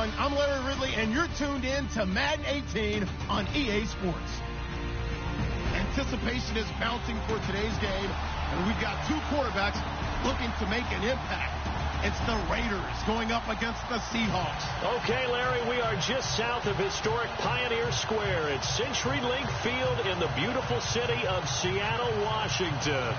everyone. I'm Larry Ridley, and you're tuned in to Madden 18 on EA Sports. Anticipation is mounting for today's game, and we've got two quarterbacks looking to make an impact. It's the Raiders going up against the Seahawks. Okay, Larry, we are just south of historic Pioneer Square at CenturyLink Field in the beautiful city of Seattle, Washington.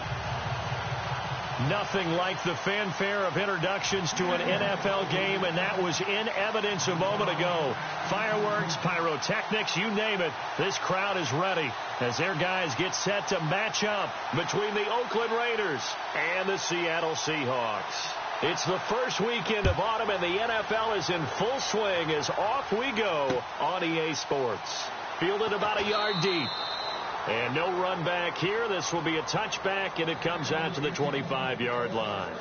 Nothing like the fanfare of introductions to an NFL game, and that was in evidence a moment ago. Fireworks, pyrotechnics, you name it. This crowd is ready as their guys get set to match up between the Oakland Raiders and the Seattle Seahawks. It's the first weekend of autumn, and the NFL is in full swing as off we go on EA Sports. Fielded about a yard deep. And no run back here. This will be a touchback, and it comes out to the 25-yard line.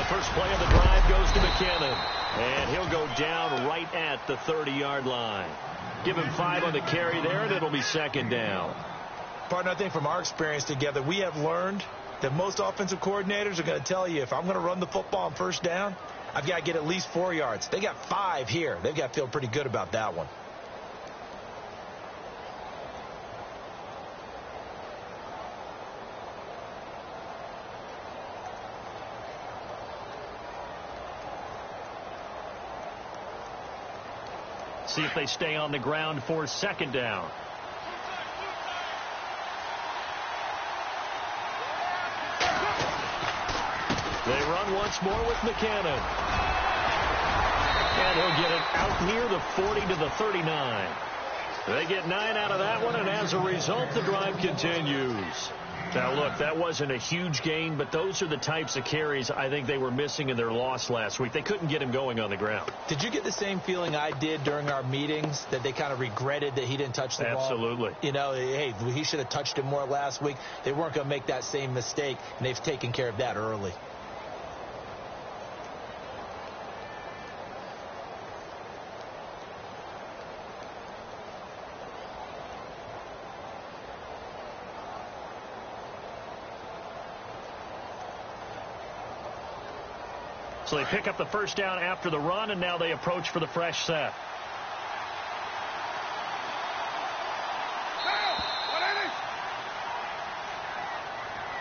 First play of the drive goes to McKinnon, and he'll go down right at the 30-yard line. Give him 5 on the carry there, and it'll be second down. Partner, I think from our experience together, we have learned that most offensive coordinators are going to tell you, if I'm going to run the football on first down, I've got to get at least 4 yards. They got 5 here. They've got to feel pretty good about that one. See if they stay on the ground for second down. They run once more with McKinnon. And he'll get it out near the 40 to the 39. They get 9 out of that one, and as a result, the drive continues. Now, look, that wasn't a huge gain, but those are the types of carries I think they were missing in their loss last week. They couldn't get him going on the ground. Did you get the same feeling I did during our meetings, that they kind of regretted that he didn't touch the ball? Absolutely. You know, hey, he should have touched it more last week. They weren't going to make that same mistake, and they've taken care of that early. So they pick up the first down after the run, and now they approach for the fresh set.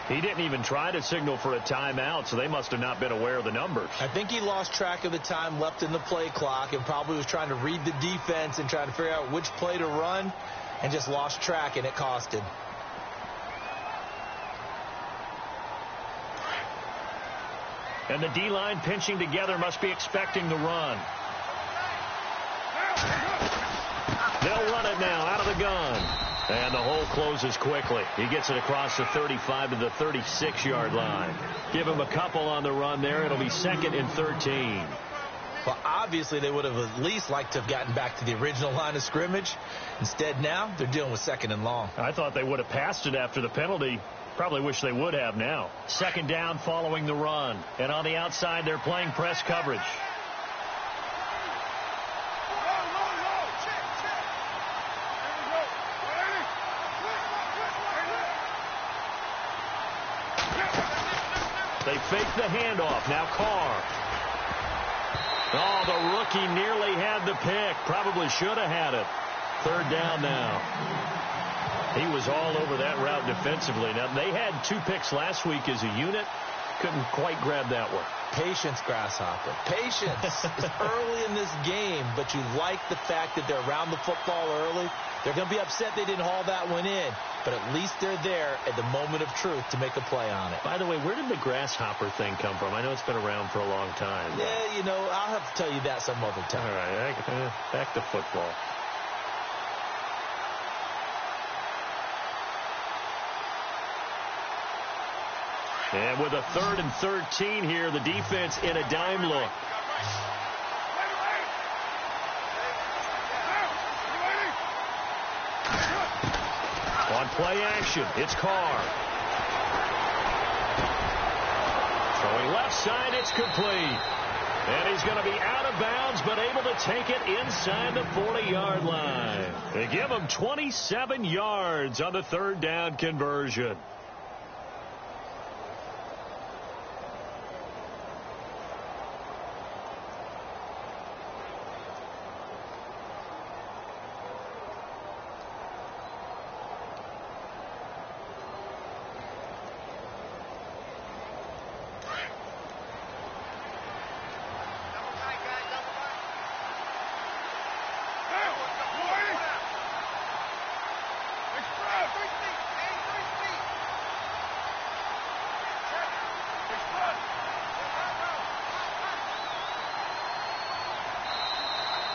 He didn't even try to signal for a timeout, so they must have not been aware of the numbers. I think he lost track of the time left in the play clock and probably was trying to read the defense and trying to figure out which play to run, and just lost track, and it cost him. And the D-line pinching together must be expecting the run. They'll run it now out of the gun. And the hole closes quickly. He gets it across the 35 to the 36-yard line. Give him a couple on the run there. It'll be 2nd and 13. Well, obviously, they would have at least liked to have gotten back to the original line of scrimmage. Instead, now they're dealing with 2nd and long. I thought they would have passed it after the penalty. Probably wish they would have now. 2nd down following the run. And on the outside, they're playing press coverage. They fake the handoff. Now Carr. Oh, the rookie nearly had the pick. Probably should have had it. 3rd down now. He was all over that route defensively. Now, they had 2 picks last week as a unit. Couldn't quite grab that one. Patience, Grasshopper. Patience. It's early in this game, but you like the fact that they're around the football early. They're going to be upset they didn't haul that one in, but at least they're there at the moment of truth to make a play on it. By the way, where did the Grasshopper thing come from? I know it's been around for a long time. Yeah, you know, I'll have to tell you that some other time. All right, back to football. And with a 3rd and 13 here, the defense in a dime look. On play action, it's Carr. Throwing left side, it's complete. And he's going to be out of bounds, but able to take it inside the 40-yard line. They give him 27 yards on the 3rd down conversion.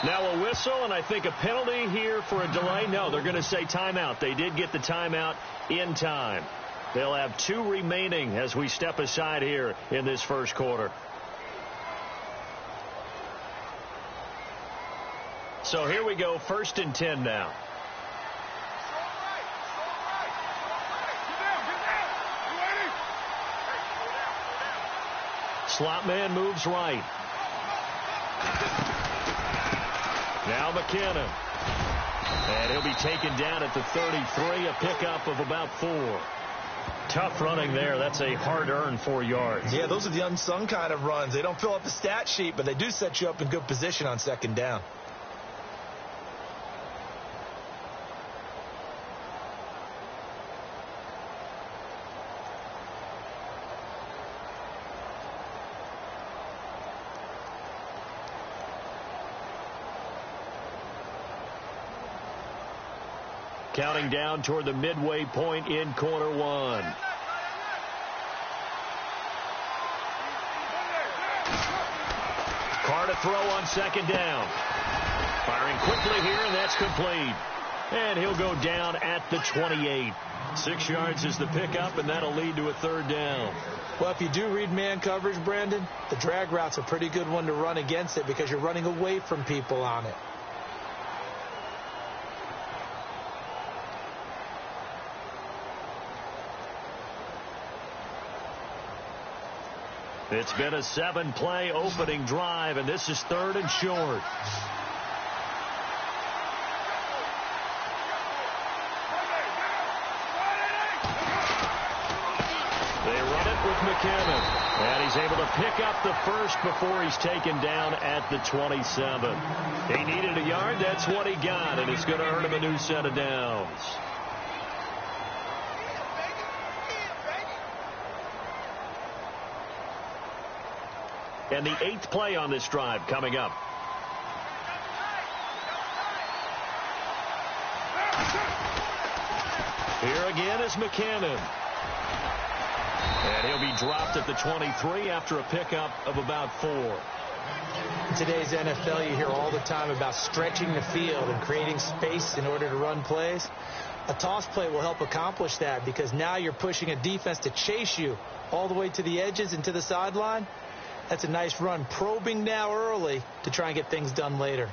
Now a whistle, and I think a penalty here for a delay. No, they're going to say timeout. They did get the timeout in time. They'll have 2 remaining as we step aside here in this first quarter. So here we go, 1st and 10 now. Slot man moves right. Now McKinnon. And he'll be taken down at the 33, a pickup of about 4. Tough running there. That's a hard-earned 4 yards. Yeah, those are the unsung kind of runs. They don't fill up the stat sheet, but they do set you up in good position on 2nd down. Counting down toward the midway point in quarter 1. Carr to throw on 2nd down. Firing quickly here, and that's complete. And he'll go down at the 28. 6 yards is the pickup, and that'll lead to a 3rd down. Well, if you do read man coverage, Brandon, the drag route's a pretty good one to run against it because you're running away from people on it. It's been a 7-play opening drive, and this is 3rd and short. They run it with McKinnon, and he's able to pick up the first before he's taken down at the 27. He needed a yard. That's what he got, and it's going to earn him a new set of downs. And the 8th play on this drive coming up. Here again is McKinnon. And he'll be dropped at the 23 after a pickup of about 4. In today's NFL, you hear all the time about stretching the field and creating space in order to run plays. A toss play will help accomplish that because now you're pushing a defense to chase you all the way to the edges and to the sideline. That's a nice run, probing now early to try and get things done later.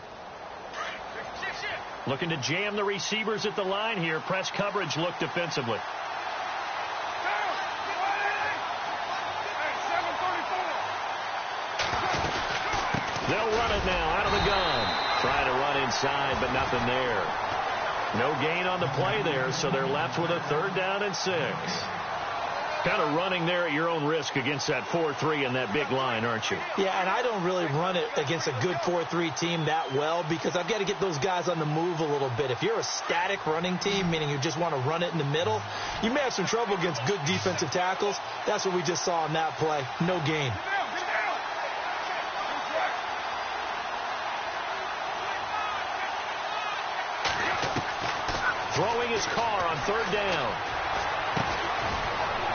Looking to jam the receivers at the line here. Press coverage look defensively. They'll run it now out of the gun. Trying to run inside, but nothing there. No gain on the play there, so they're left with a 3rd down and 6. Kind of running there at your own risk against that 4-3 and that big line, aren't you? Yeah, and I don't really run it against a good 4-3 team that well because I've got to get those guys on the move a little bit. If you're a static running team, meaning you just want to run it in the middle, you may have some trouble against good defensive tackles. That's what we just saw on that play. No gain. Throwing his Carr on 3rd down.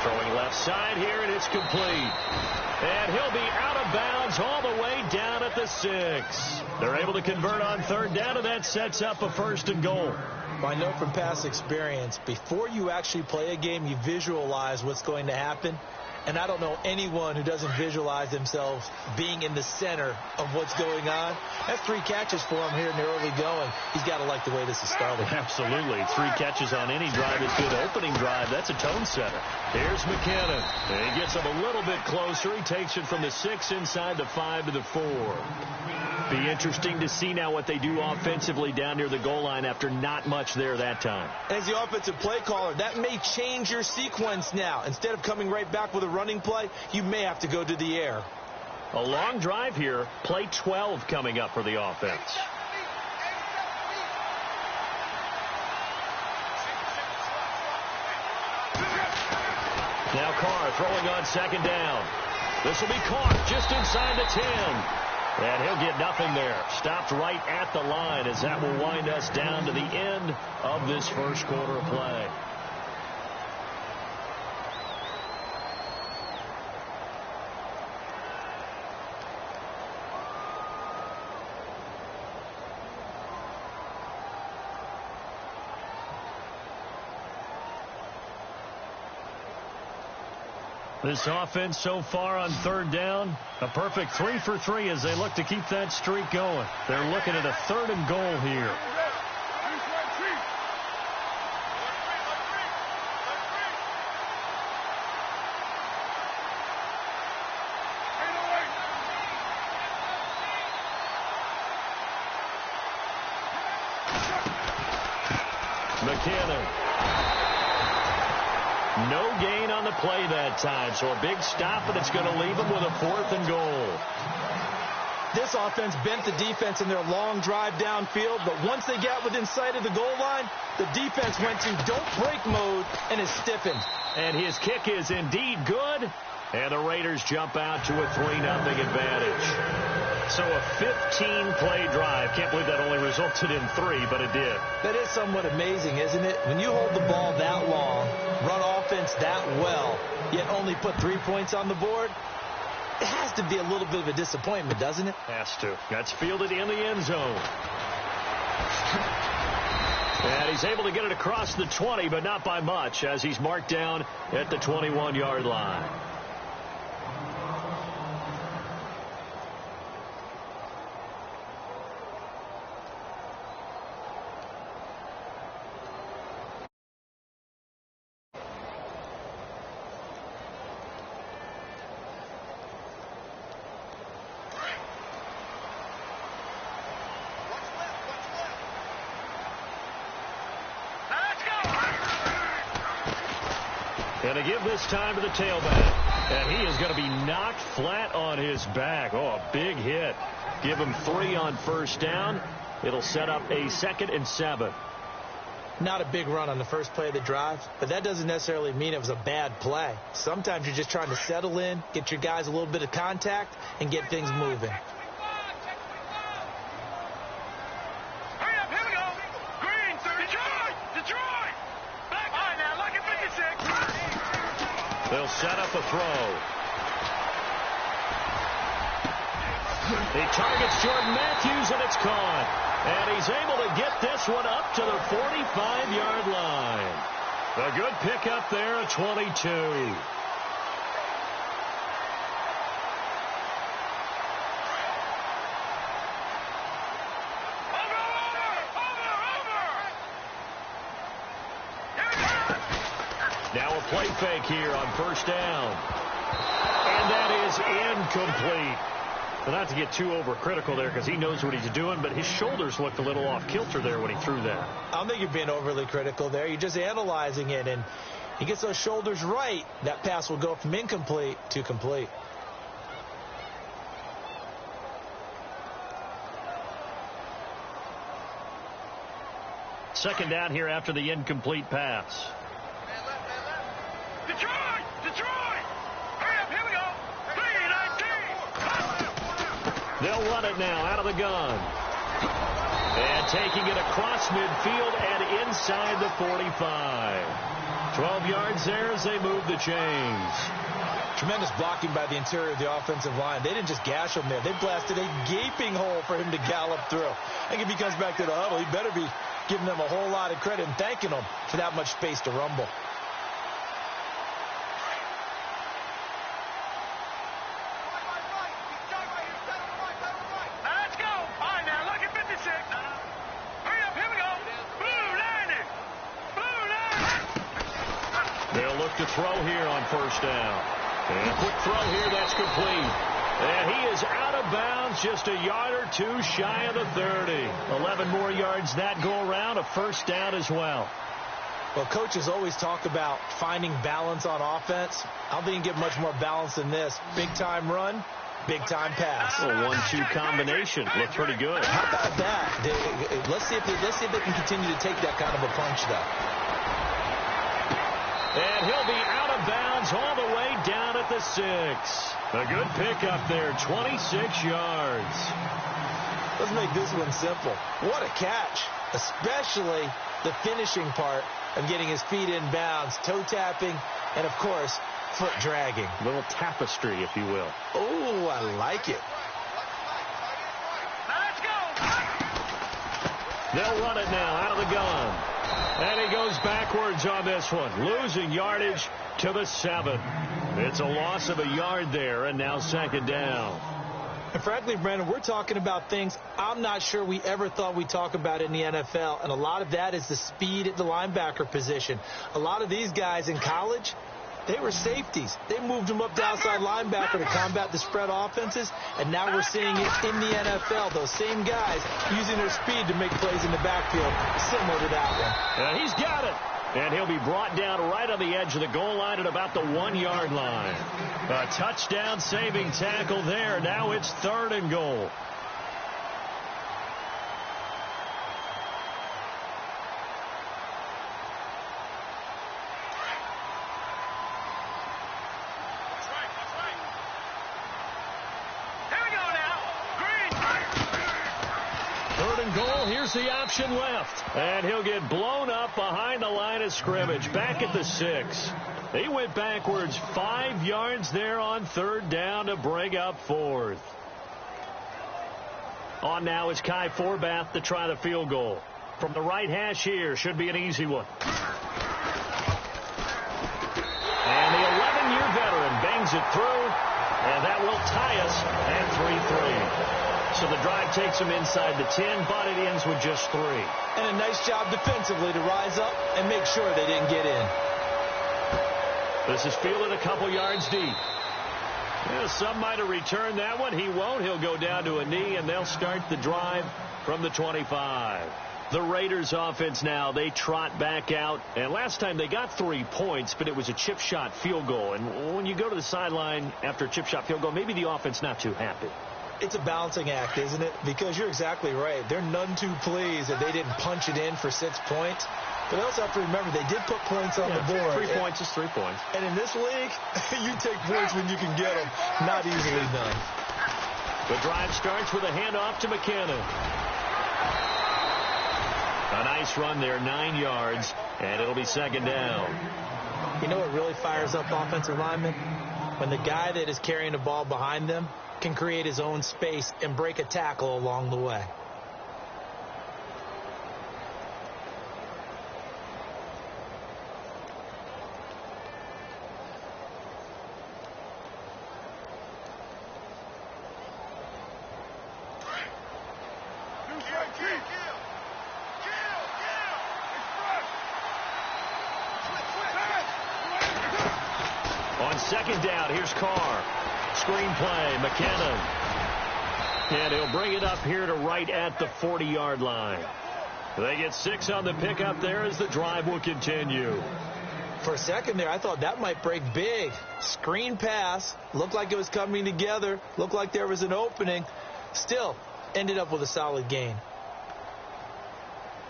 Throwing left side here, and it's complete. And he'll be out of bounds all the way down at the 6. They're able to convert on 3rd down, and that sets up a 1st and goal. Well, I know from past experience, before you actually play a game, you visualize what's going to happen. And I don't know anyone who doesn't visualize themselves being in the center of what's going on. That's 3 catches for him here in the early going. He's got to like the way this is started. Absolutely. 3 catches on any drive is good. Opening drive, that's a tone setter. Here's McKinnon. He gets him a little bit closer. He takes it from the 6 inside the 5 to the 4. Be interesting to see now what they do offensively down near the goal line after not much there that time. As the offensive play caller, that may change your sequence now. Instead of coming right back with a running play, you may have to go to the air. A long drive here. Play 12 coming up for the offense. Now Carr throwing on 2nd down. This will be caught just inside the 10. And he'll get nothing there. Stopped right at the line as that will wind us down to the end of this first quarter of play. This offense so far on 3rd down, a perfect 3 for 3 as they look to keep that streak going. They're looking at a 3rd and goal here. McKinnon. No gain on the play that time, so a big stop, and it's going to leave them with a 4th and goal. This offense bent the defense in their long drive downfield, but once they got within sight of the goal line, the defense went to don't break mode and is stiffened. And his kick is indeed good, and the Raiders jump out to a 3-0 advantage. So a 15-play drive. Can't believe that only resulted in 3, but it did. That is somewhat amazing, isn't it? When you hold the ball that long, run offense that well, yet only put 3 points on the board, it has to be a little bit of a disappointment, doesn't it? Has to. That's fielded in the end zone. And he's able to get it across the 20, but not by much, as he's marked down at the 21-yard line. And to give this time to the tailback. And he is going to be knocked flat on his back. Oh, a big hit. Give him 3 on 1st down. It'll set up a 2nd and 7. Not a big run on the first play of the drive, but that doesn't necessarily mean it was a bad play. Sometimes you're just trying to settle in, get your guys a little bit of contact, and get things moving. They'll set up a throw. He targets Jordan Matthews, and it's caught. And he's able to get this one up to the 45-yard line. A good pickup there at 22. Now a play fake here on 1st down. And that is incomplete. Well, not to get too overcritical there because he knows what he's doing, but his shoulders looked a little off kilter there when he threw that. I don't think you're being overly critical there. You're just analyzing it, and he gets those shoulders right. That pass will go from incomplete to complete. Second down here after the incomplete pass. Detroit! Detroit! Hurry up, here we go! 3-19! They'll run it now out of the gun. And taking it across midfield and inside the 45. 12 yards there as they move the chains. Tremendous blocking by the interior of the offensive line. They didn't just gash him there. They blasted a gaping hole for him to gallop through. I think if he comes back to the huddle, he better be giving them a whole lot of credit and thanking them for that much space to rumble. throw here on first down. And a quick throw here, that's complete. And he is out of bounds, just a yard or two shy of the 30. 11 more yards that go around, a first down as well. Well, coaches always talk about finding balance on offense. I don't think you can get much more balance than this. Big-time run, big-time pass. A 1-2 combination. Looked pretty good. How about that? Let's see if they can continue to take that kind of a punch, though. And he'll be out of bounds all the way down at the 6. A good pickup there, 26 yards. Let's make this one simple. What a catch, especially the finishing part of getting his feet in bounds, toe tapping, and, of course, foot dragging. A little tapestry, if you will. Oh, I like it. Now let's go. They'll run it now out of the gun. And he goes backwards on this one, losing yardage to the 7. It's a loss of a yard there, and now second down. And frankly, Brandon, we're talking about things I'm not sure we ever thought we'd talk about in the NFL, and a lot of that is the speed at the linebacker position. A lot of these guys in college, they were safeties. They moved them up to outside linebacker to combat the spread offenses, and now we're seeing it in the NFL. Those same guys using their speed to make plays in the backfield, similar to that one. And he's got it. And he'll be brought down right on the edge of the goal line at about the 1-yard line. A touchdown saving tackle there. Now it's 3rd and goal. Here's the option left. And he'll get blown up behind the line of scrimmage. Back at the 6. He went backwards 5 yards there on 3rd down to bring up 4th. On now is Kai Forbath to try the field goal. From the right hash here, should be an easy one. And the 11-year veteran bangs it through. And that will tie us at 3-3. So the drive takes them inside the 10, but it ends with just 3. And a nice job defensively to rise up and make sure they didn't get in. This is fielded a couple yards deep. Yeah, some might have returned that one. He won't. He'll go down to a knee, and they'll start the drive from the 25. The Raiders offense now, they trot back out. And last time they got 3 points, but it was a chip shot field goal. And when you go to the sideline after a chip shot field goal, maybe the offense not too happy. It's a balancing act, isn't it? Because you're exactly right. They're none too pleased that they didn't punch it in for 6 points. But they also have to remember they did put points on the board. 3 points is 3 points. And in this league, you take points when you can get them. Not easily done. The drive starts with a handoff to McKinnon. A nice run there, 9 yards, and it'll be second down. You know what really fires up offensive linemen? When the guy that is carrying the ball behind them can create his own space and break a tackle along the way. On second down, here's Carr. Screen play, McKinnon. And he'll bring it up here to right at the 40-yard line. They get 6 on the pickup there as the drive will continue. For a second there, I thought that might break big. Screen pass. Looked like it was coming together. Looked like there was an opening. Still, ended up with a solid gain.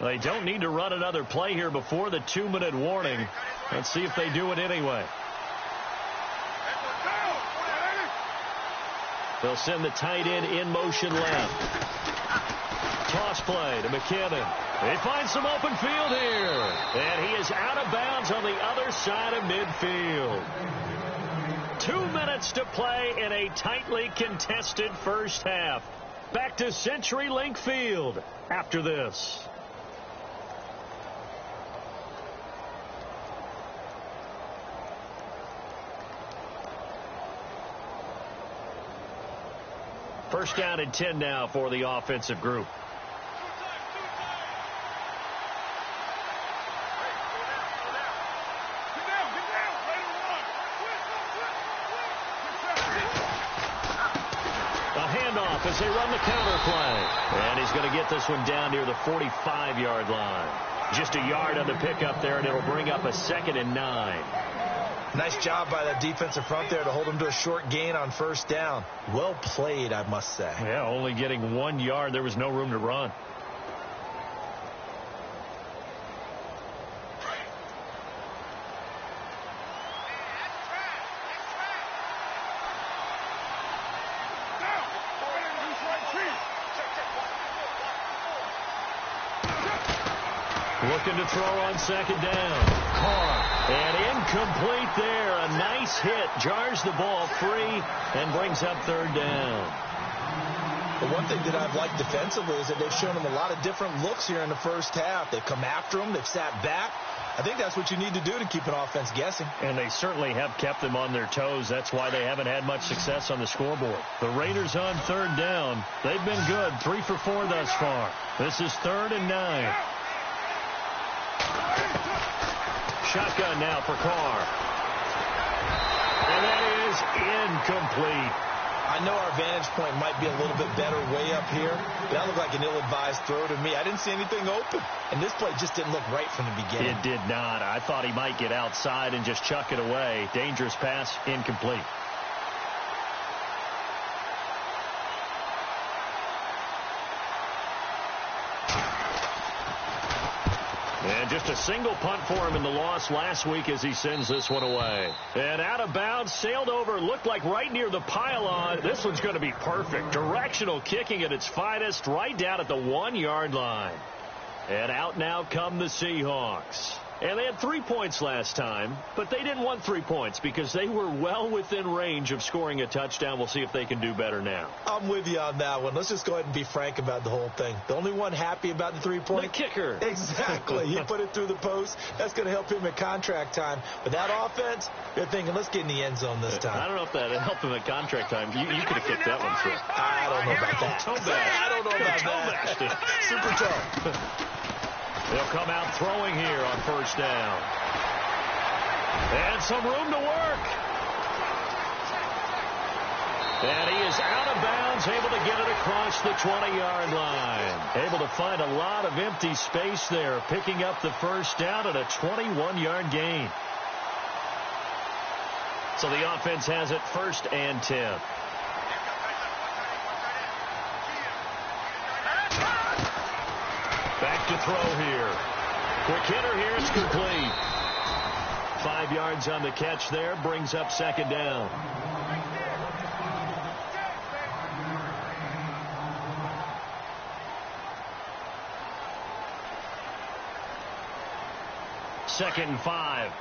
They don't need to run another play here before the 2-minute warning. Let's see if they do it anyway. They'll send the tight end in motion left. Toss play to McKinnon. They find some open field here. And he is out of bounds on the other side of midfield. 2 minutes to play in a tightly contested first half. Back to CenturyLink Field after this. First down and 10 now for the offensive group. off as they run the counter play. And he's going to get this one down near the 45-yard line. Just a yard on the pickup there, and it'll bring up a 2nd and 9. Nice job by that defensive front there to hold him to a short gain on first down. Well played, I must say. Yeah, only getting 1 yard. There was no room to run. Looking to throw on 2nd down. Carr. And incomplete there. A nice hit. Jars the ball free and brings up 3rd down. The one thing that I've liked defensively is that they've shown him a lot of different looks here in the first half. They've come after him. They've sat back. I think that's what you need to do to keep an offense guessing. And they certainly have kept them on their toes. That's why they haven't had much success on the scoreboard. The Raiders on 3rd down. They've been good. 3 for 4 thus far. This is 3rd and 9. Shotgun now for Carr. And that is incomplete. I know our vantage point might be a little bit better way up here, but that looked like an ill-advised throw to me. I didn't see anything open, and this play just didn't look right from the beginning. It did not. I thought he might get outside and just chuck it away. Dangerous pass, incomplete. And just a single punt for him in the loss last week as he sends this one away. And out of bounds, sailed over, looked like right near the pylon. This one's going to be perfect. Directional kicking at its finest, right down at the 1-yard line. And out now come the Seahawks. And they had 3 points last time, but they didn't want 3 points because they were well within range of scoring a touchdown. We'll see if they can do better now. I'm with you on that one. Let's just go ahead and be frank about the whole thing. The only one happy about the 3-point? The kicker. Exactly. He put it through the post. That's going to help him at contract time. But that offense, they're thinking, let's get in the end zone this time. I don't know if that helped him at contract time. You could have kicked that one through. I don't know about that. I don't know about that. Super toe. They'll come out throwing here on 1st down. And some room to work. And he is out of bounds, able to get it across the 20-yard line. Able to find a lot of empty space there, picking up the 1st down at a 21-yard gain. So the offense has it 1st and 10. Back to throw here. Quick hitter here. It's complete. 5 yards on the catch there. Brings up 2nd down. Second and 5.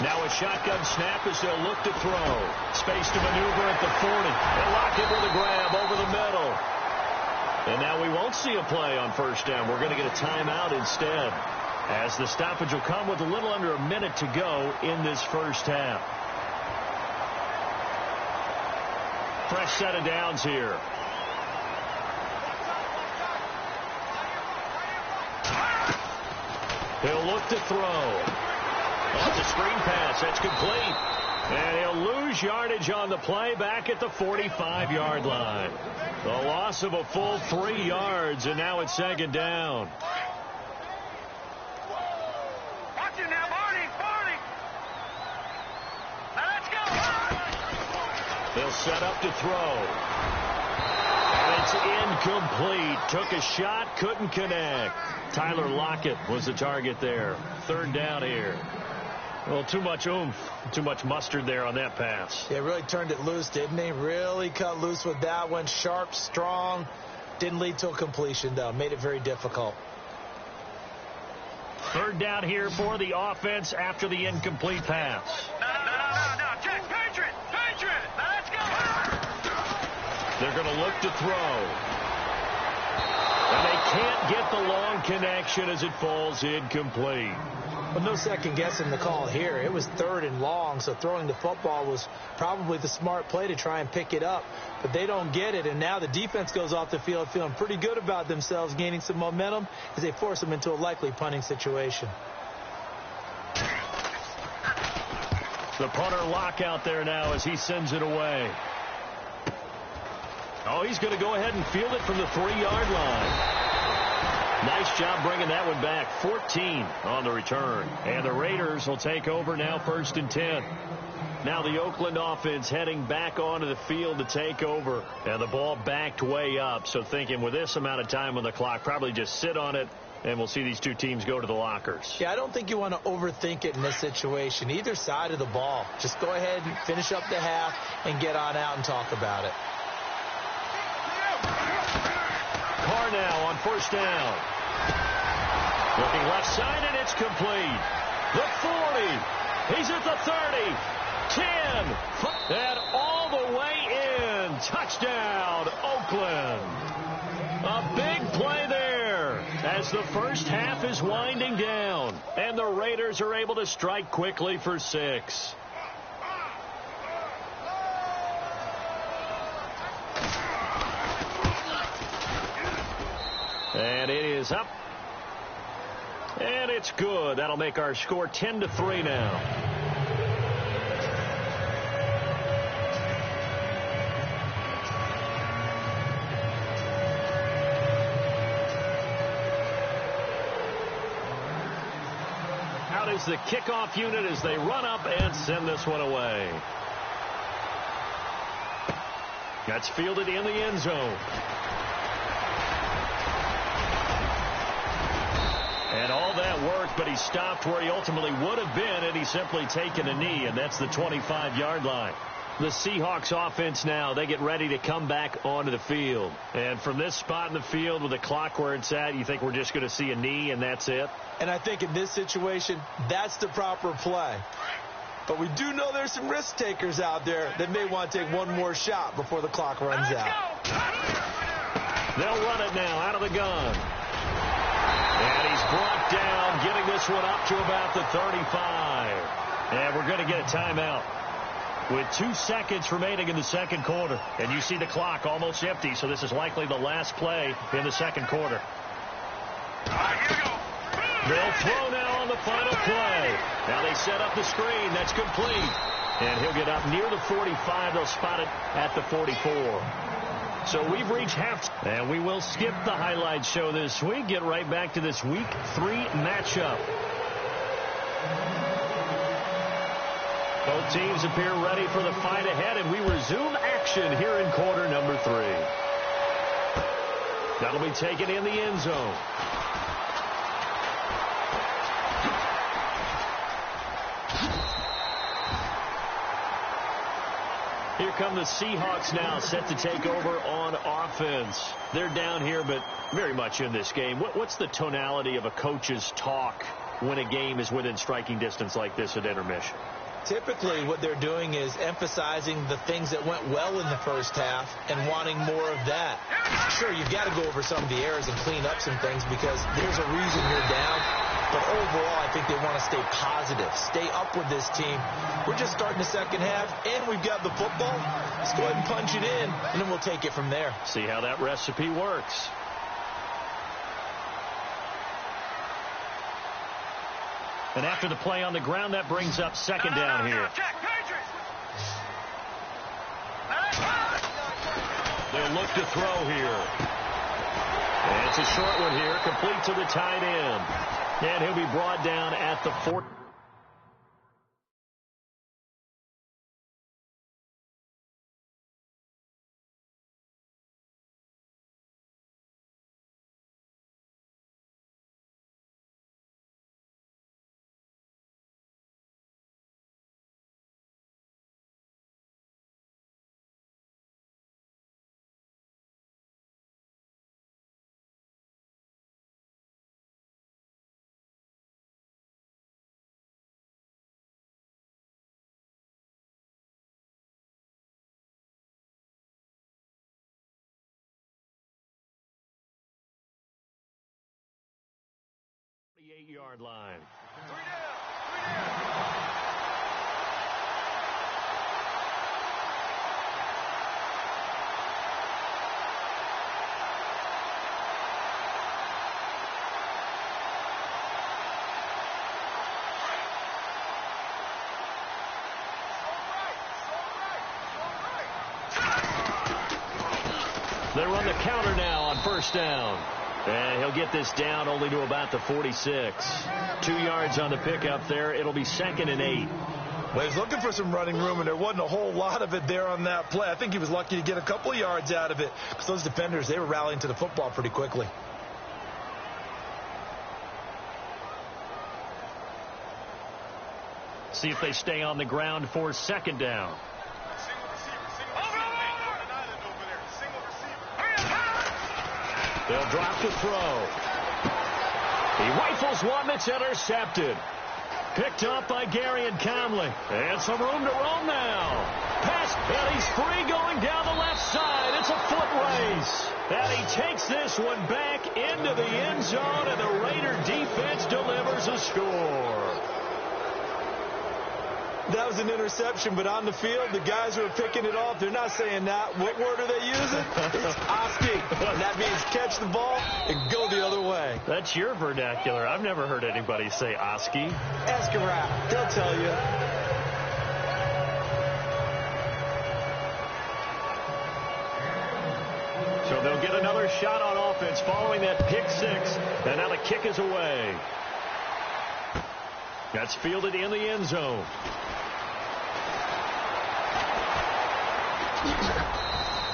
Now a shotgun snap as they'll look to throw. Space to maneuver at the 40. They'll lock it with a grab over the middle. And now we won't see a play on 1st down. We're going to get a timeout instead, as the stoppage will come with a little under a minute to go in this 1st half. Fresh set of downs here. He'll look to throw. Off the screen pass. That's complete. And he'll lose yardage on the play back at the 45-yard line. The loss of a full 3 yards, and now it's 2nd down. Watch it now, Barney. Now let's go. They'll set up to throw. And it's incomplete. Took a shot, couldn't connect. Tyler Lockett was the target there. 3rd down here. Well, too much oomph, too much mustard there on that pass. Yeah, really turned it loose, didn't he? Really cut loose with that one. Sharp, strong. Didn't lead to a completion, though. Made it very difficult. 3rd down here for the offense after the incomplete pass. No. Check. Patriot. Now let's go. They're going to look to throw. And they can't get the long connection as it falls incomplete. Well, no second guessing the call here. It was 3rd and long, so throwing the football was probably the smart play to try and pick it up. But they don't get it, and now the defense goes off the field feeling pretty good about themselves, gaining some momentum as they force them into a likely punting situation. The punter lock out there now as he sends it away. Oh, he's going to go ahead and field it from the 3-yard line. Nice job bringing that one back. 14 on the return. And the Raiders will take over now, 1st and 10. Now the Oakland offense heading back onto the field to take over. And the ball backed way up. So thinking with this amount of time on the clock, probably just sit on it, and we'll see these two teams go to the lockers. Yeah, I don't think you want to overthink it in this situation. Either side of the ball. Just go ahead and finish up the half and get on out and talk about it. Carr now on 1st down. Looking left side, and it's complete. The 40. He's at the 30. 10. And all the way in. Touchdown, Oakland. A big play there as the first half is winding down. And the Raiders are able to strike quickly for 6. And it is up. And it's good. That'll make our score 10-3 now. Out is the kickoff unit as they run up and send this one away. That's fielded in the end zone. And all that worked, but he stopped where he ultimately would have been, and he's simply taken a knee, and that's the 25-yard line. The Seahawks offense now, they get ready to come back onto the field. And from this spot in the field with the clock where it's at, you think we're just going to see a knee and that's it? And I think in this situation, that's the proper play. But we do know there's some risk takers out there that may want to take one more shot before the clock runs out. They'll run it now out of the gun. And he's brought down, getting this one up to about the 35. And we're going to get a timeout with 2 seconds remaining in the second quarter. And you see the clock almost empty, so this is likely the last play in the second quarter. They'll throw now on the final play. Now they set up the screen. That's complete. And he'll get up near the 45. They'll spot it at the 44. So we've reached half, and we will skip the highlight show this week. Get right back to this Week 3 matchup. Both teams appear ready for the fight ahead, and we resume action here in quarter number 3. That'll be taken in the end zone. Here come the Seahawks now, set to take over on offense. They're down here, but very much in this game. What's the tonality of a coach's talk when a game is within striking distance like this at intermission? Typically, what they're doing is emphasizing the things that went well in the first half and wanting more of that. Sure, you've got to go over some of the errors and clean up some things because there's a reason you're down. But overall, I think they want to stay positive, stay up with this team. We're just starting the second half, and we've got the football. Let's go ahead and punch it in, and then we'll take it from there. See how that recipe works. And after the play on the ground, that brings up second down here. They'll look to throw here. And it's a short one here, complete to the tight end. And he'll be brought down at the 4. The 8-yard line. They run the counter now on first down. And he'll get this down only to about the 46. 2 yards on the pickup there. It'll be 2nd and 8. Well, he's looking for some running room, and there wasn't a whole lot of it there on that play. I think he was lucky to get a couple of yards out of it because those defenders, they were rallying to the football pretty quickly. See if they stay on the ground for 2nd down. They'll drop to throw. He rifles one that's intercepted. Picked up by Gary and Conley. And some room to roam now. Pass, and he's free going down the left side. It's a foot race. And he takes this one back into the end zone, and the Raider defense delivers a score. That was an interception, but on the field, the guys who are picking it off, they're not saying that. What word are they using? It's Oski. And that means catch the ball and go the other way. That's your vernacular. I've never heard anybody say Oski. Ask a rap. They'll tell you. So they'll get another shot on offense following that pick 6. And now the kick is away. That's fielded in the end zone.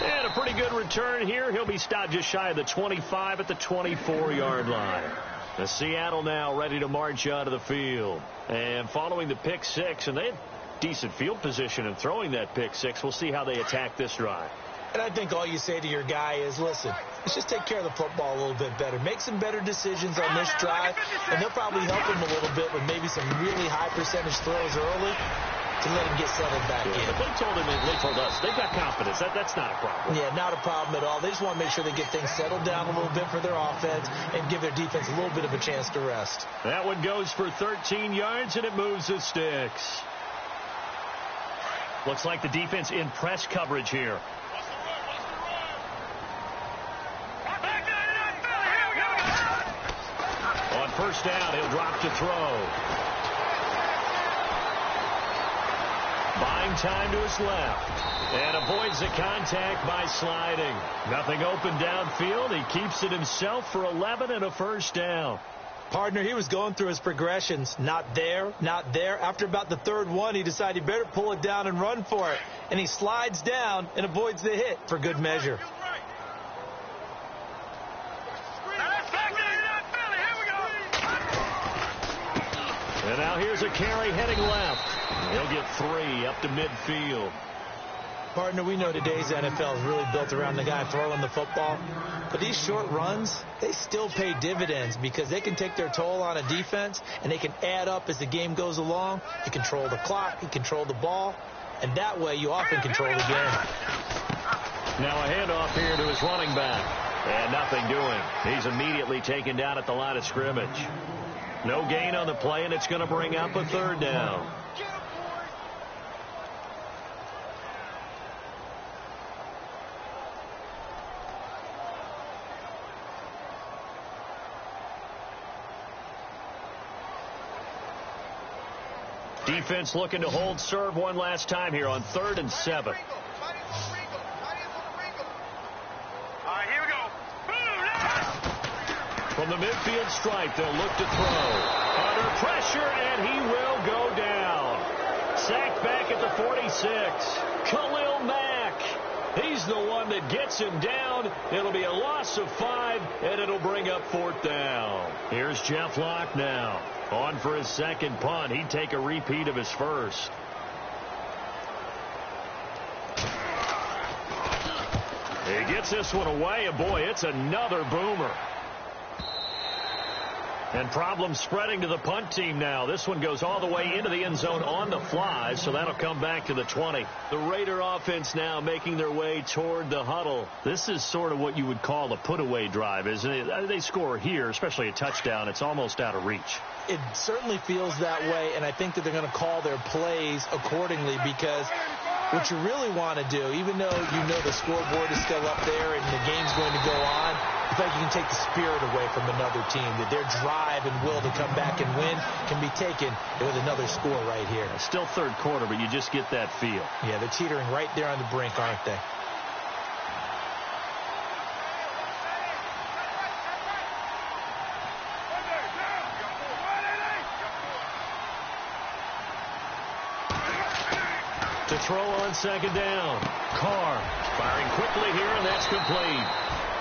And a pretty good return here. He'll be stopped just shy of the 25 at the 24-yard line. The Seattle now ready to march out of the field. And following the pick 6, and they had decent field position in throwing that pick 6. We'll see how they attack this drive. And I think all you say to your guy is, listen, let's just take care of the football a little bit better. Make some better decisions on this drive, and they'll probably help him a little bit with maybe some really high percentage throws early to let him get settled back in. But they told him, and they told us, they've got confidence. That's not a problem. Yeah, not a problem at all. They just want to make sure they get things settled down a little bit for their offense and give their defense a little bit of a chance to rest. That one goes for 13 yards, and it moves the sticks. Looks like the defense in press coverage here. On first down, he'll drop to throw. Buying time to his left. And avoids the contact by sliding. Nothing open downfield. He keeps it himself for 11 and a first down. Partner, he was going through his progressions. Not there, not there. After about the 3rd one, he decided he better pull it down and run for it. And he slides down and avoids the hit for good measure. And now here's a carry heading left. He'll get 3 up to midfield. Partner, we know today's NFL is really built around the guy throwing the football. But these short runs, they still pay dividends because they can take their toll on a defense and they can add up as the game goes along. You control the clock, you control the ball, and that way you often control the game. Now a handoff here to his running back. And nothing doing. He's immediately taken down at the line of scrimmage. No gain on the play, and it's going to bring up a 3rd down. Defense looking to hold serve one last time here on 3rd and 7. From the midfield stripe, they'll look to throw. Under pressure, and he will go down. Sacked back at the 46. Khalil Mack. He's the one that gets him down. It'll be a loss of 5, and it'll bring up 4th down. Here's Jeff Locke now. On for his 2nd punt. He'd take a repeat of his first. He gets this one away, and boy, it's another boomer. And problems spreading to the punt team now. This one goes all the way into the end zone on the fly, so that'll come back to the 20. The Raider offense now making their way toward the huddle. This is sort of what you would call a put-away drive, isn't it? They score here, especially a touchdown. It's almost out of reach. It certainly feels that way, and I think that they're going to call their plays accordingly because what you really want to do, even though you know the scoreboard is still up there and the game's going to go on, I feel like you can take the spirit away from another team, that their drive and will to come back and win can be taken with another score right here. It's still 3rd quarter, but you just get that feel. Yeah, they're teetering right there on the brink, aren't they? throw on second down. Carr firing quickly here, and that's complete.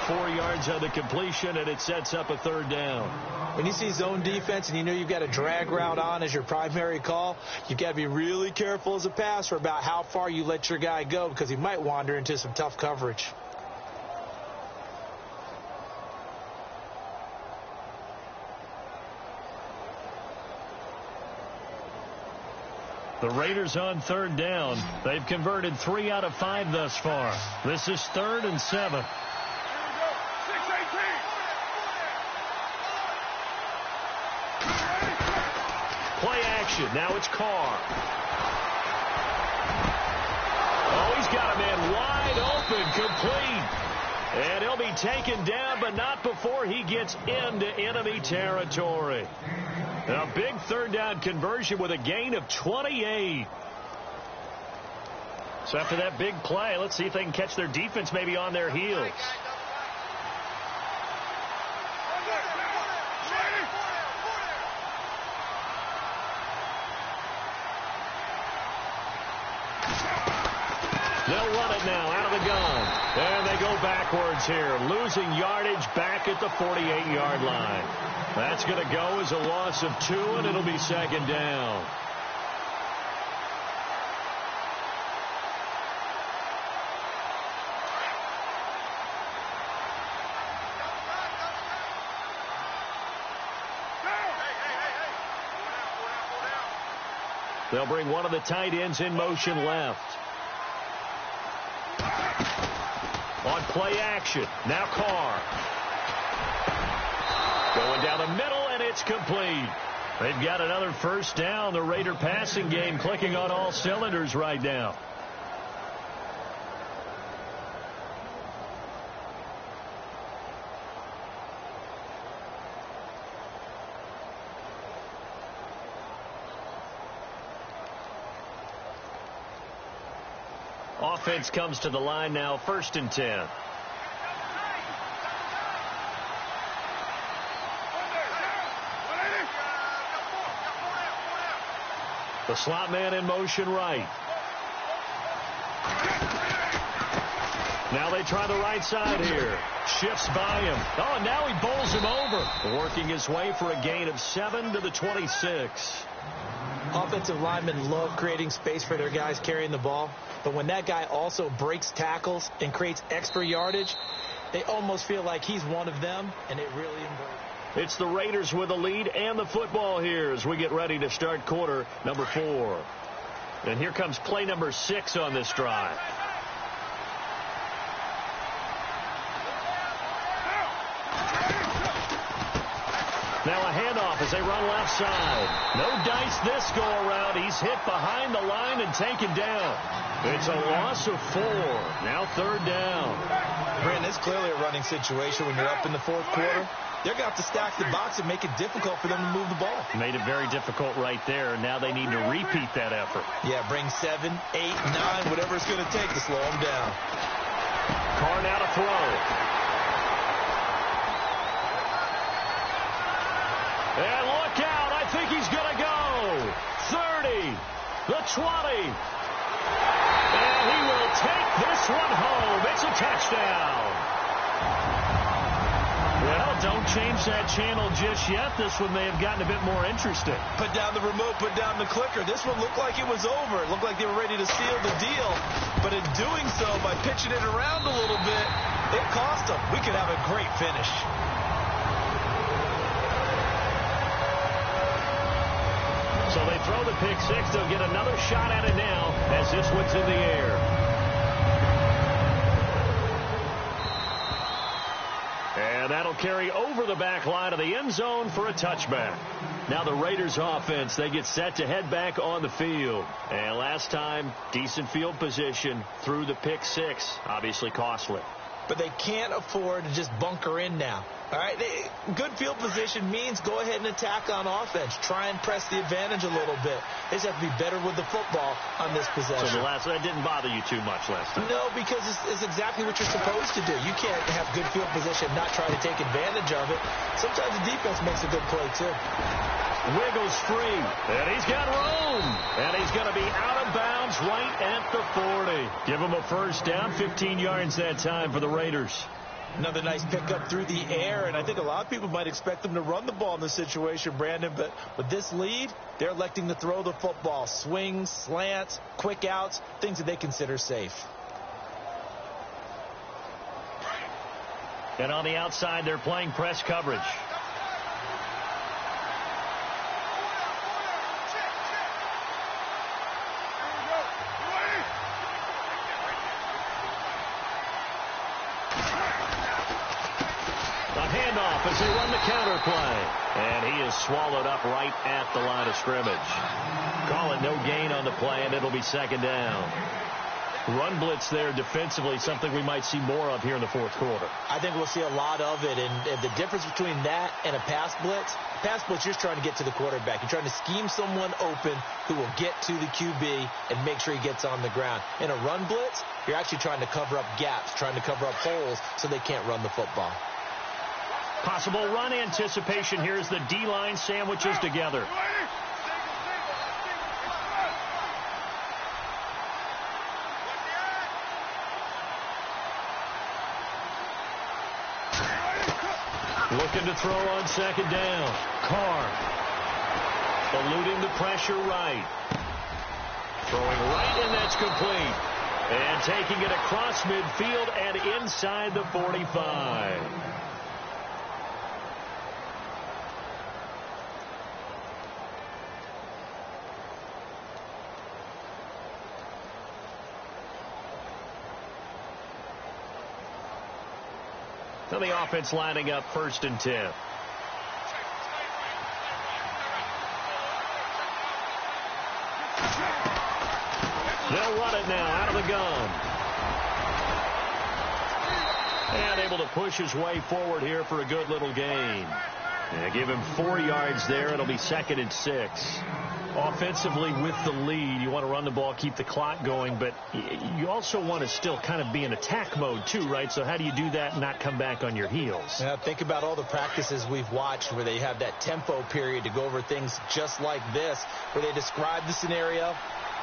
4 yards on the completion, and it sets up a third down. When you see zone defense and you know you've got a drag route on as your primary call, you've got to be really careful as a passer about how far you let your guy go because he might wander into some tough coverage. The Raiders on third down. They've converted 3 out of 5 thus far. This is 3rd and 7. Play action. Now it's Carr. Oh, he's got a man wide open, complete. And he'll be taken down, but not before he gets into enemy territory. A big third down conversion with a gain of 28. So after that big play, let's see if they can catch their defense maybe on their heels. They'll run it now out of the gun. And they go backwards here, losing yardage back at the 48-yard line. That's going to go as a loss of 2, and it'll be second down. They'll bring one of the tight ends in motion left. On play action. Now Carr. Going down the middle, and it's complete. They've got another first down. The Raider passing game clicking on all cylinders right now. Offense comes to the line now, 1st and 10. The slot man in motion right. Now they try the right side here. Shifts by him. Oh, and now he bowls him over. Working his way for a gain of 7 to the 26. Offensive linemen love creating space for their guys carrying the ball. But when that guy also breaks tackles and creates extra yardage, they almost feel like he's one of them, and it really embraces. It's the Raiders with the lead and the football here as we get ready to start quarter number 4. And here comes play number 6 on this drive. Now a handoff as they run left side. No dice this go around. He's hit behind the line and taken down. It's a loss of 4. Now 3rd down. Brandon, it's clearly a running situation when you're up in the 4th quarter. They're going to have to stack the box and make it difficult for them to move the ball. Made it very difficult right there. Now they need to repeat that effort. Yeah, bring 7, 8, 9, whatever it's going to take to slow them down. Carr now to throw. And look out. I think he's going to go. 30, the 20. And he will take this one home. It's a touchdown. Well, don't change that channel just yet. This one may have gotten a bit more interesting. Put down the remote, put down the clicker. This one looked like it was over. It looked like they were ready to seal the deal. But in doing so, by pitching it around a little bit, it cost them. We could have a great finish. So they throw the pick 6. They'll get another shot at it now as this one's in the air. And that'll carry over the back line of the end zone for a touchback. Now the Raiders offense, they get set to head back on the field. And last time, decent field position through the pick 6. Obviously costly. But they can't afford to just bunker in now. All right, good field position means go ahead and attack on offense. Try and press the advantage a little bit. They just have to be better with the football on this possession. So that didn't bother you too much last time? No, because it's exactly what you're supposed to do. You can't have good field position and not try to take advantage of it. Sometimes the defense makes a good play, too. Wiggles free, and he's got room. And he's going to be out of of bounds right at the 40. Give them a first down, 15 yards that time for the Raiders. Another nice pickup through the air, and I think a lot of people might expect them to run the ball in this situation, Brandon, but with this lead, they're electing to throw the football. Swings, slants, quick outs, things that they consider safe. And on the outside, they're playing press coverage. As they run the counter play. And he is swallowed up right at the line of scrimmage. Call it no gain on the play, and it'll be second down. Run blitz there defensively, something we might see more of here in the fourth quarter. I think we'll see a lot of it, and the difference between that and a pass blitz, you're just trying to get to the quarterback. You're trying to scheme someone open who will get to the QB and make sure he gets on the ground. In a run blitz, you're actually trying to cover up gaps, trying to cover up holes so they can't run the football. Possible run anticipation here as the D-line sandwiches together. Looking to throw on second down. Carr. Eluding the pressure right. Throwing right, and that's complete. And taking it across midfield and inside the 45. So the offense lining up 1st and 10. They'll run it now out of the gun. And able to push his way forward here for a good little gain. And give him 4 yards there. It'll be 2nd and 6. Offensively with the lead, you want to run the ball, keep the clock going, but you also want to still kind of be in attack mode too, right? So how do you do that and not come back on your heels? Yeah, think about all the practices we've watched where they have that tempo period to go over things just like this, where they describe the scenario,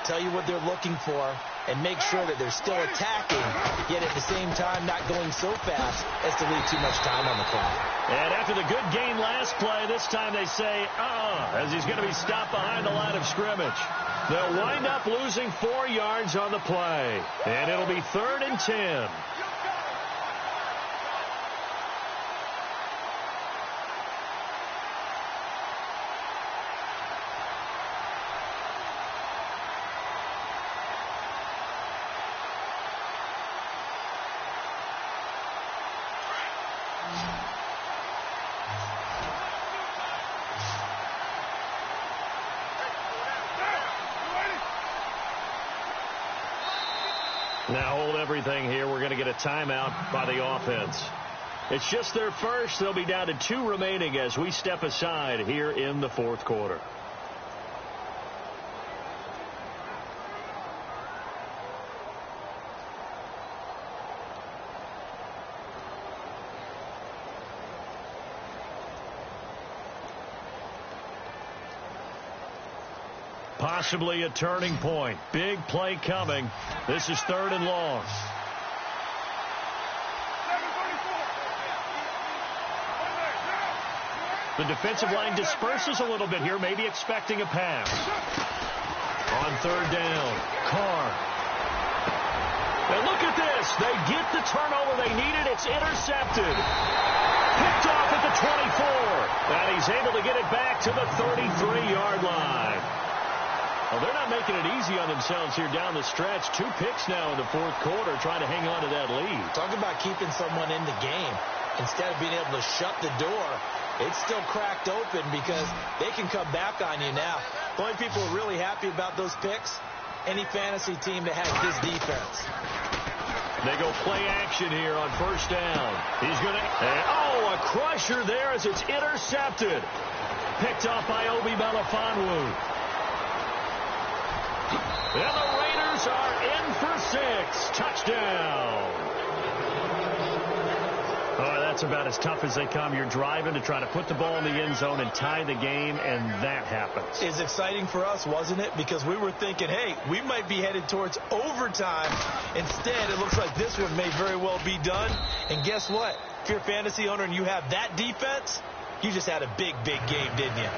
tell you what they're looking for, and make sure that they're still attacking, yet at the same time not going so fast as to leave too much time on the clock. And after the good gain last play, this time they say, as he's going to be stopped behind the line of scrimmage. They'll wind up losing 4 yards on the play. And it'll be 3rd and 10. Now hold everything here. We're going to get a timeout by the offense. It's just their first. They'll be down to 2 remaining as we step aside here in the fourth quarter. Possibly a turning point. Big play coming. This is 3rd and long. The defensive line disperses a little bit here, maybe expecting a pass. On 3rd down, Carr. And look at this. They get the turnover they needed. It's intercepted. Picked off at the 24. And he's able to get it back to the 33-yard line. Well, they're not making it easy on themselves here down the stretch. 2 picks now in the fourth quarter, trying to hang on to that lead. Talk about keeping someone in the game. Instead of being able to shut the door, it's still cracked open because they can come back on you now. The only people who are really happy about those picks, any fantasy team that has this defense. They go play action here on 1st down. He's going to... a crusher there as it's intercepted. Picked off by Obi Melifonwu. And the Raiders are in for 6. Touchdown. Oh, That's about as tough as they come. You're driving to try to put the ball in the end zone and tie the game, and that happens. It's exciting for us, wasn't it? Because we were thinking, hey, we might be headed towards overtime. Instead, it looks like this one may very well be done. And guess what? If you're a fantasy owner and you have that defense, you just had a big, big game, didn't you?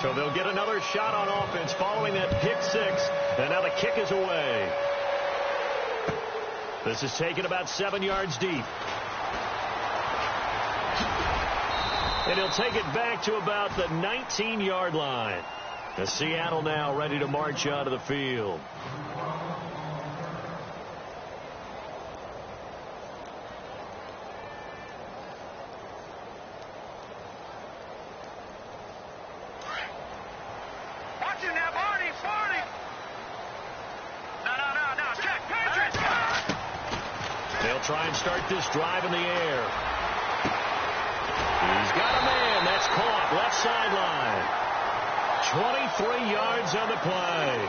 So they'll get another shot on offense following that pick six. And now the kick is away. This is taken about 7 yards deep. And he'll take it back to about the 19-yard line. The Seattle now ready to march out of the field. Try and start this drive in the air. He's got a man. That's caught. Left sideline. 23 yards on the play.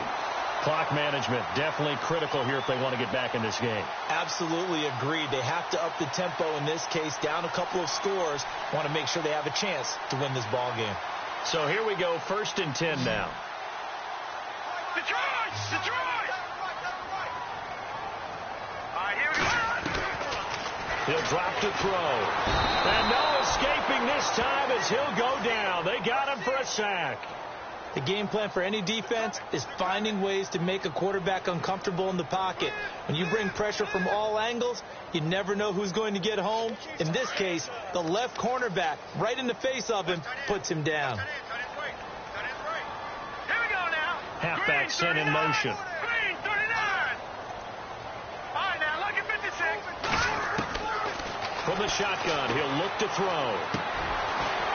Clock management definitely critical here if they want to get back in this game. Absolutely agreed. They have to up the tempo in this case. Down a couple of scores. Want to make sure they have a chance to win this ball game. So here we go. 1st and 10 now. Detroit! Detroit! All right, here we go. He'll drop to throw. And no escaping this time as he'll go down. They got him for a sack. The game plan for any defense is finding ways to make a quarterback uncomfortable in the pocket. When you bring pressure from all angles, you never know who's going to get home. In this case, the left cornerback, right in the face of him, puts him down. Here we go now. Halfback sent in motion. Green, 39. All right, now look at 56. From the shotgun, he'll look to throw.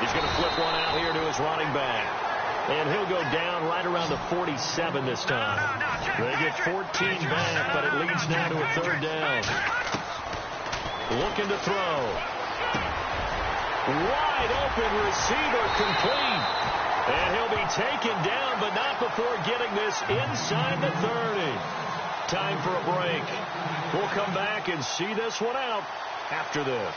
He's going to flip one out here to his running back. And he'll go down right around the 47 this time. They get 14 back, but it leads now to a 3rd down. Looking to throw. Wide open receiver complete. And he'll be taken down, but not before getting this inside the 30. Time for a break. We'll come back and see this one out after this.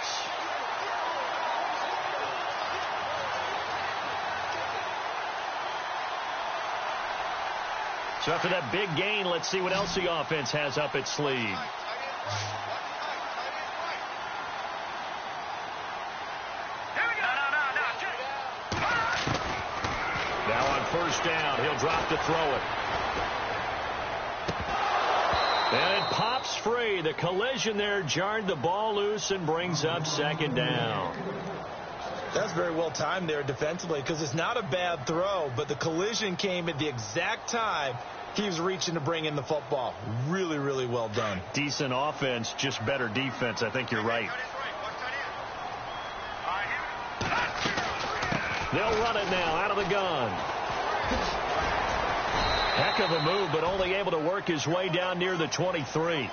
So after that big gain, let's see what else the offense has up its sleeve. Now on 1st down, he'll drop to throw it. And it pops free. The collision there jarred the ball loose and brings up 2nd down. That's very well timed there defensively because it's not a bad throw, but the collision came at the exact time he was reaching to bring in the football. Really, really well done. Decent offense, just better defense. I think you're right. They'll run it now out of the gun. Heck of a move, but only able to work his way down near the 23.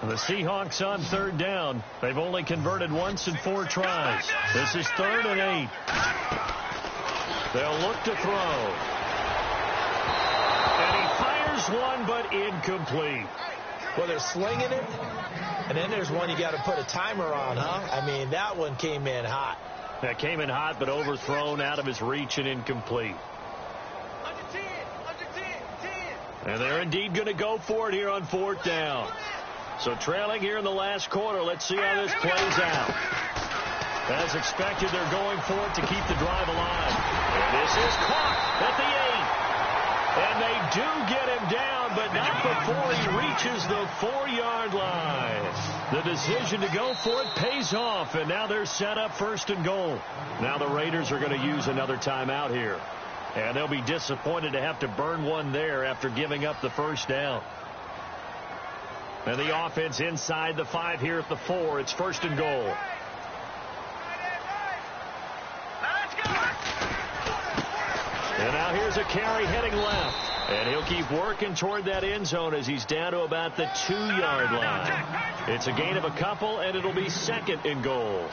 The Seahawks on 3rd down. They've only converted once in 4 tries. This is 3rd and 8. They'll look to throw. And he fires one, but incomplete. Well, they're slinging it, and then there's one you got to put a timer on, huh? I mean, that one came in hot. That came in hot, but overthrown, out of his reach, and incomplete. Under 10, under 10, 10. And they're indeed going to go for it here on 4th down. So trailing here in the last quarter. Let's see how this plays out. As expected, they're going for it to keep the drive alive. And this is caught at the 8. And they do get him down, but not before he reaches the 4-yard line. The decision to go for it pays off, and now they're set up 1st and goal. Now the Raiders are going to use another timeout here. And they'll be disappointed to have to burn one there after giving up the 1st down. And the offense inside the 5 here at the 4. It's 1st and goal. And now here's a carry heading left. And he'll keep working toward that end zone as he's down to about the 2-yard line. It's a gain of a couple, and it'll be 2nd and goal.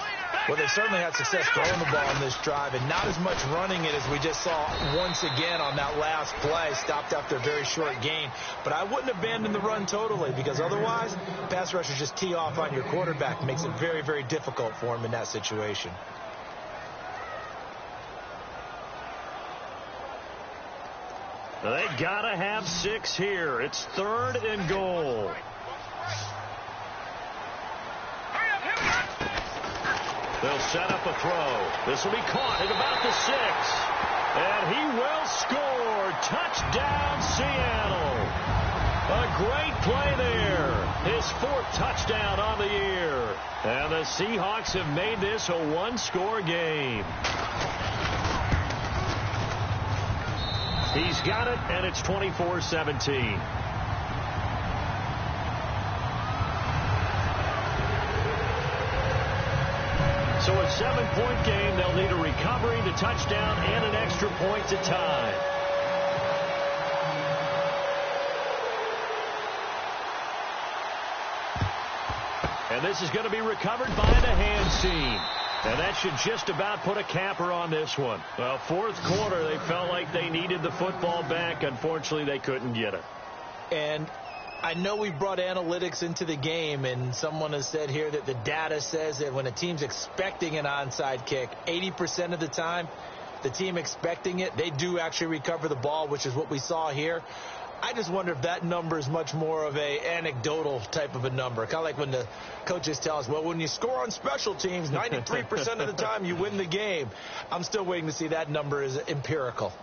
Well, they certainly had success throwing the ball on this drive, and not as much running it as we just saw once again on that last play. Stopped after a very short gain. But I wouldn't abandon the run totally, because otherwise, pass rushers just tee off on your quarterback. Makes it very, very difficult for him in that situation. They gotta have 6 here. It's 3rd and goal. They'll set up a throw. This will be caught at about the 6. And he will score. Touchdown, Seattle. A great play there. His 4th touchdown on the year. And the Seahawks have made this a 1-score game. He's got it, and it's 24-17. So a 7-point game. They'll need a recovery, the touchdown, and an extra point to tie. And this is going to be recovered by the hand seam. And that should just about put a capper on this one. Well, 4th quarter, they felt like they needed the football back. Unfortunately, they couldn't get it. And I know we brought analytics into the game, and someone has said here that the data says that when a team's expecting an onside kick, 80% of the time, the team expecting it, they do actually recover the ball, which is what we saw here. I just wonder if that number is much more of a anecdotal type of a number. Kind of like when the coaches tell us, well, when you score on special teams, 93% of the time you win the game. I'm still waiting to see that number is empirical.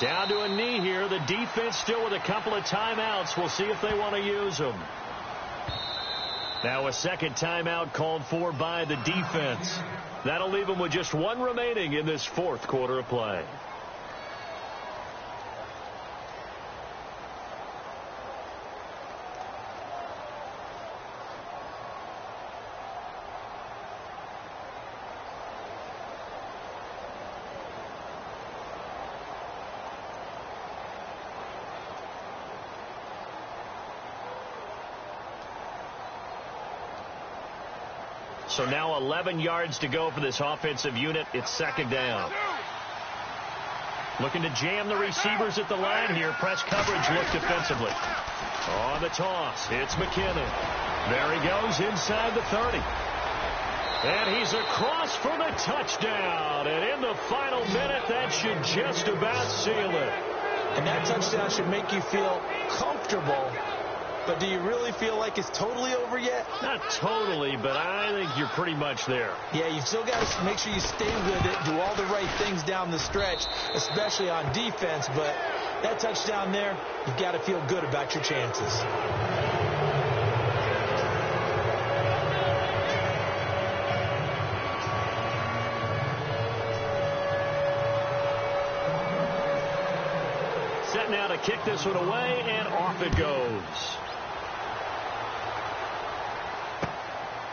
Down to a knee here. The defense still with a couple of timeouts. We'll see if they want to use them. Now a 2nd timeout called for by the defense. That'll leave them with just 1 remaining in this 4th quarter of play. So now 11 yards to go for this offensive unit. It's 2nd down. Looking to jam the receivers at the line here. Press coverage look defensively. On the toss, it's McKinnon. There he goes inside the 30. And he's across for the touchdown. And in the final minute, that should just about seal it. And that touchdown should make you feel comfortable. But do you really feel like it's totally over yet? Not totally, but I think you're pretty much there. Yeah, you've still got to make sure you stay with it, do all the right things down the stretch, especially on defense. But that touchdown there, you've got to feel good about your chances. Set now to kick this one away, and off it goes.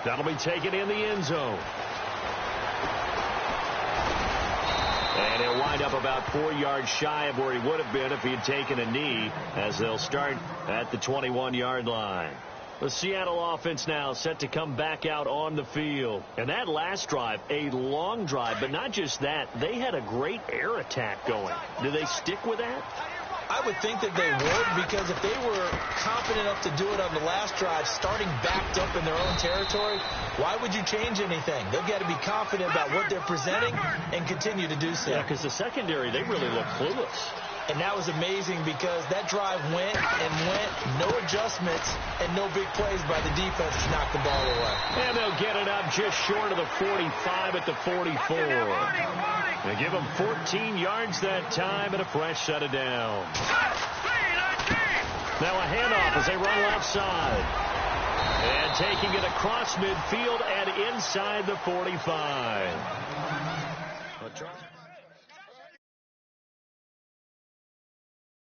That'll be taken in the end zone. And he'll wind up about 4 yards shy of where he would have been if he had taken a knee, as they'll start at the 21-yard line. The Seattle offense now set to come back out on the field. And that last drive, a long drive, but not just that. They had a great air attack going. Do they stick with that? I would think that they would, because if they were confident enough to do it on the last drive, starting backed up in their own territory, why would you change anything? They've got to be confident about what they're presenting and continue to do so. Yeah, because the secondary, they really look clueless. And that was amazing because that drive went and went, no adjustments, and no big plays by the defense to knock the ball away. And they'll get it up just short of the 45 at the 44. They give them 14 yards that time and a fresh set of downs. Now a handoff as they run left side. And taking it across midfield and inside the 45.